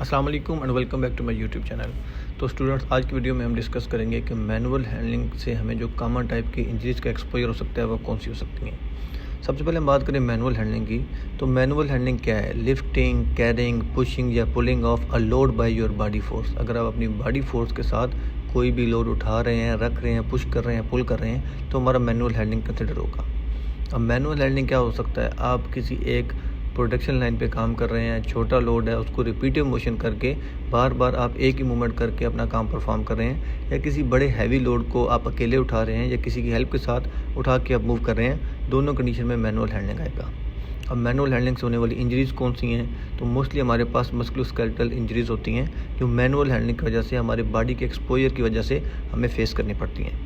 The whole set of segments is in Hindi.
अस्सलाम वालेकुम and welcome back to my YouTube channel. तो स्टूडेंट्स, आज की वीडियो में हम डिस्कस करेंगे कि मैनुअल हैंडलिंग से हमें जो कॉमन टाइप की इंजरीज़ का एक्सपोजर हो सकता है वो कौन सी हो सकती हैं। सबसे पहले हम बात करें मैनुअल हैंडलिंग की। तो मैनुअल हैंडलिंग क्या है? लिफ्टिंग, कैरिंग, पुशिंग या pulling of a load by your body force. अगर आप अपनी बॉडी फोर्स के साथ कोई भी लोड उठा रहे हैं, रख रहे हैं, पुश कर रहे हैं, पुल कर रहे हैं, तो हमारा मैनुअल हैंडलिंग कंसिडर होगा। अब मैनुअल हैंडलिंग क्या हो सकता है? आप किसी एक प्रोडक्शन लाइन पे काम कर रहे हैं, छोटा लोड है, उसको रिपीटिव मोशन करके बार बार आप एक ही मूवमेंट करके अपना काम परफॉर्म कर रहे हैं, या किसी बड़े हैवी लोड को आप अकेले उठा रहे हैं या किसी की हेल्प के साथ उठा के आप मूव कर रहे हैं, दोनों कंडीशन में मैनुअल हैंडलिंग आएगा। अब मैनुअल हैंडलिंग से होने वाली इंजरीज़ कौन सी हैं? तो मोस्टली हमारे पास मस्कुलोस्केलेटल इंजरीज़ होती हैं, जो मैनुअल हैंडलिंग की वजह से हमारे बॉडी के एक्सपोजर की वजह से हमें फेस करनी पड़ती हैं।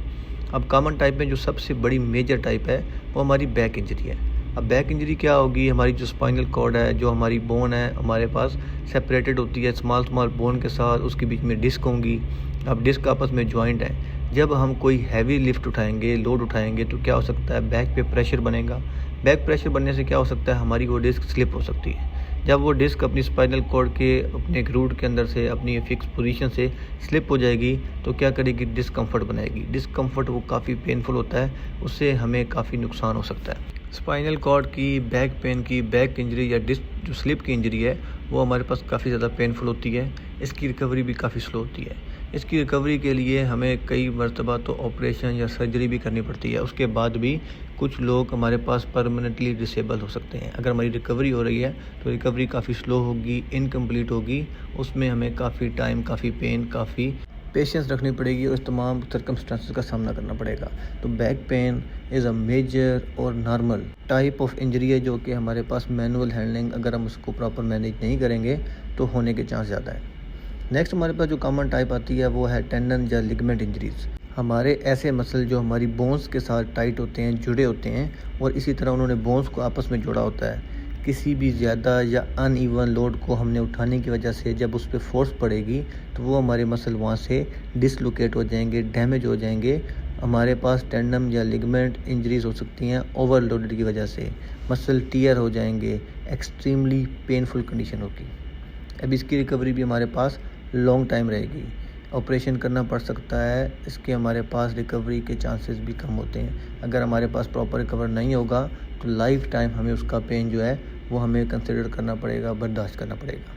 अब कॉमन टाइप में जो सबसे बड़ी मेजर टाइप है वो हमारी बैक इंजरी है। अब बैक इंजरी क्या होगी? हमारी जो स्पाइनल कॉर्ड है, जो हमारी बोन है, हमारे पास सेपरेटेड होती है स्मॉल बोन के साथ, उसके बीच में डिस्क होंगी। अब डिस्क आपस में जॉइंट है। जब हम कोई हैवी लिफ्ट उठाएंगे, लोड उठाएंगे, तो क्या हो सकता है? बैक पे प्रेशर बनेगा। बैक प्रेशर बनने से क्या हो सकता है? हमारी वो डिस्क स्लिप हो सकती है। जब वो डिस्क अपनी स्पाइनल कॉर्ड के अपने एक रूट के अंदर से अपनी फिक्स पोजीशन से स्लिप हो जाएगी, तो क्या करेगी? डिस्कम्फर्ट बनाएगी। डिस्कम्फर्ट वो काफ़ी पेनफुल होता है, उससे हमें काफ़ी नुकसान हो सकता है। स्पाइनल कॉर्ड की, बैक पेन की, बैक इंजरी या डिस्क जो स्लिप की इंजरी है, वो हमारे पास काफ़ी ज़्यादा पेनफुल होती है। इसकी रिकवरी भी काफ़ी स्लो होती है। इसकी रिकवरी के लिए हमें कई मरतबा तो ऑपरेशन या सर्जरी भी करनी पड़ती है। उसके बाद भी कुछ लोग हमारे पास परमानेंटली डिसेबल हो सकते हैं। अगर हमारी रिकवरी हो रही है तो रिकवरी काफ़ी स्लो होगी, इनकम्प्लीट होगी। उसमें हमें काफ़ी टाइम, काफ़ी पेन, काफ़ी पेशेंस रखनी पड़ेगी और इस तमाम सर्कमस्टांसेस का सामना करना पड़ेगा। तो back pain is a major और नॉर्मल टाइप ऑफ इंजरी है, जो कि हमारे पास मैनुअल हैंडलिंग अगर हम उसको प्रॉपर मैनेज नहीं करेंगे तो होने के चांस ज़्यादा है। नेक्स्ट हमारे पास जो कॉमन टाइप आती है वो है टेंडन या लिगामेंट इंजरीज़। हमारे ऐसे मसल जो हमारी बोन्स के साथ टाइट होते हैं, जुड़े होते हैं, और इसी तरह उन्होंने बोन्स को आपस में जोड़ा होता है। किसी भी ज़्यादा या अनइवन लोड को हमने उठाने की वजह से जब उस पर फोर्स पड़ेगी तो वो हमारे मसल वहाँ से डिसलोकेट हो जाएंगे, डैमेज हो जाएंगे। हमारे पास टेंडन या लिगामेंट इंजरीज़ हो सकती हैं ओवरलोडेड की वजह से। मसल टीयर हो जाएंगे, एक्सट्रीमली पेनफुल कंडीशन होगी। अब इसकी रिकवरी भी हमारे पास लॉन्ग टाइम रहेगी, ऑपरेशन करना पड़ सकता है। इसके हमारे पास रिकवरी के चांसेस भी कम होते हैं। अगर हमारे पास प्रॉपर रिकवर नहीं होगा तो लाइफ टाइम हमें उसका पेन जो है वो हमें कंसिडर करना पड़ेगा, बर्दाश्त करना पड़ेगा।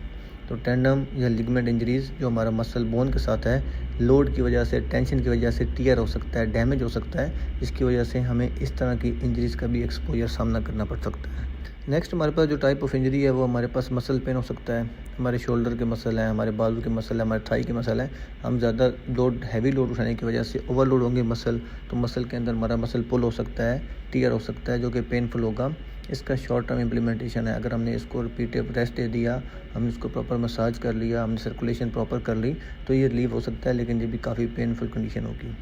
तो टेंडन या लिगामेंट इंजरीज़ जो हमारा मसल बोन के साथ है, लोड की वजह से, टेंशन की वजह से टीयर हो सकता है, डैमेज हो सकता है, जिसकी वजह से हमें इस तरह की इंजरीज़ का भी एक्सपोजर सामना करना पड़ सकता है। नेक्स्ट हमारे पास जो टाइप ऑफ इंजरी है वो हमारे पास मसल पेन हो सकता है। हमारे शोल्डर के मसल हैं, हमारे बाजू के मसल हैं, हमारे थाई के मसल हैं। हम ज़्यादा लोड, हैवी लोड उठाने की वजह से ओवरलोड होंगे मसल, तो मसल के अंदर हमारा मसल पुल हो सकता है, टीयर हो सकता है, जो कि पेनफुल होगा। इसका शॉर्ट टर्म इम्प्लीमेंटेशन है। अगर हमने इसको रिपीटिव रेस्ट दे दिया, हमने इसको प्रॉपर मसाज कर लिया, हमने सर्कुलेशन प्रॉपर कर ली, तो ये रिलीव हो सकता है, लेकिन ये भी काफ़ी पेनफुल कंडीशन होगी।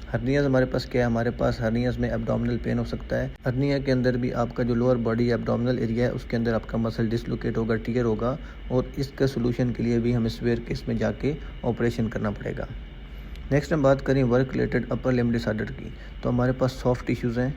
हर्नियाज़ हमारे पास क्या है? हमारे पास हर्नियाज़ में एब्डोमिनल पेन हो सकता है। हर्निया के अंदर भी आपका जो लोअर बॉडी एब्डोमिनल एरिया है उसके अंदर आपका मसल डिसलोकेट होगा, टीयर होगा, और इसका सोल्यूशन के लिए भी हमें सिवियर केस में जाके ऑपरेशन करना पड़ेगा। नेक्स्ट हम बात करें work related upper limb disorder की। तो हमारे पास सॉफ्ट टिश्यूज़ हैं,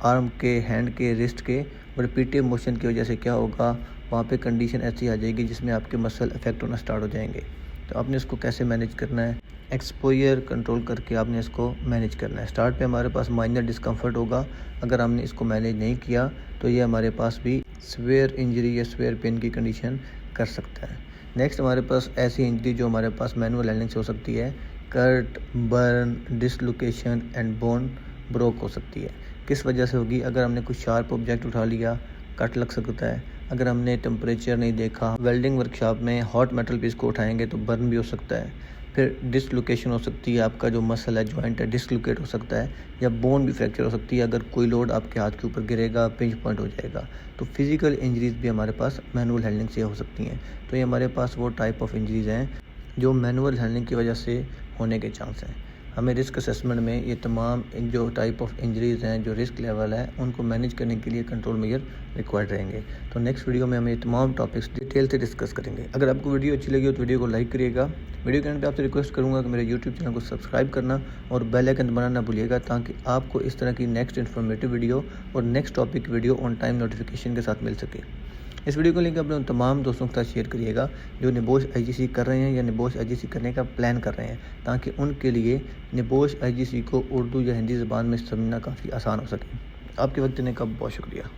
आर्म के, हैंड के, रिस्ट के, और रिपीटिव मोशन की वजह से क्या होगा? वहाँ पे कंडीशन ऐसी आ जाएगी जिसमें आपके मसल अफेक्ट होना स्टार्ट हो जाएंगे। तो आपने इसको कैसे मैनेज करना है? एक्सपोजर कंट्रोल करके आपने इसको मैनेज करना है। स्टार्ट पे हमारे पास माइनर डिस्कम्फर्ट होगा। अगर हमने इसको मैनेज नहीं किया तो ये हमारे पास भी स्वेयर इंजरी या स्वेयर पेन की कंडीशन कर सकता है। नेक्स्ट हमारे पास ऐसी इंजरी जो हमारे पास मैनुअल हैंडलिंग से हो सकती है, cut, burn, dislocation and bone broke हो सकती है। किस वजह से होगी? अगर हमने कुछ शार्प ऑब्जेक्ट उठा लिया, कट लग सकता है। अगर हमने टेम्परेचर नहीं देखा, वेल्डिंग वर्कशॉप में हॉट मेटल पीस को उठाएंगे तो बर्न भी हो सकता है। फिर डिसलोकेशन हो सकती है, आपका जो मसल है, जॉइंट है, डिसलोकेट हो सकता है, या बोन भी फ्रैक्चर हो सकती है। अगर कोई लोड आपके हाथ के ऊपर गिरेगा, पिंच पॉइंट हो जाएगा। तो फिजिकल इंजरीज़ भी हमारे पास मैनुअल हैंडलिंग से हो सकती हैं। तो ये हमारे पास वो टाइप ऑफ इंजरीज़ हैं जो मैनुअल हैंडलिंग की वजह से होने के चांस हैं। हमें रिस्क असेसमेंट में ये तमाम जो टाइप ऑफ इंजरीज़ हैं, जो रिस्क लेवल है, उनको मैनेज करने के लिए कंट्रोल मेजर रिक्वायर्ड रहेंगे। तो नेक्स्ट वीडियो में हम ये तमाम टॉपिक्स डिटेल से डिस्कस करेंगे। अगर आपको वीडियो अच्छी लगी हो तो वीडियो को लाइक करिएगा। वीडियो के एंड पे आपसे रिक्वेस्ट करूंगा कि मेरे यूट्यूब चैनल को सब्सक्राइब करना और बेल आइकन दबाना ना भूलिएगा, ताकि आपको इस तरह की नेक्स्ट इन्फॉर्मेटिव वीडियो और next topic video on time notification के साथ मिल सके। इस वीडियो को लिंक अपने उन तमाम दोस्तों के साथ शेयर करिएगा जो निबोश आईजीसी कर रहे हैं या निबोश आईजीसी करने का प्लान कर रहे हैं, ताकि उनके लिए निबोश आईजीसी को उर्दू या हिंदी ज़बान में समझना काफ़ी आसान हो सके। आपके वक्त देने का बहुत शुक्रिया।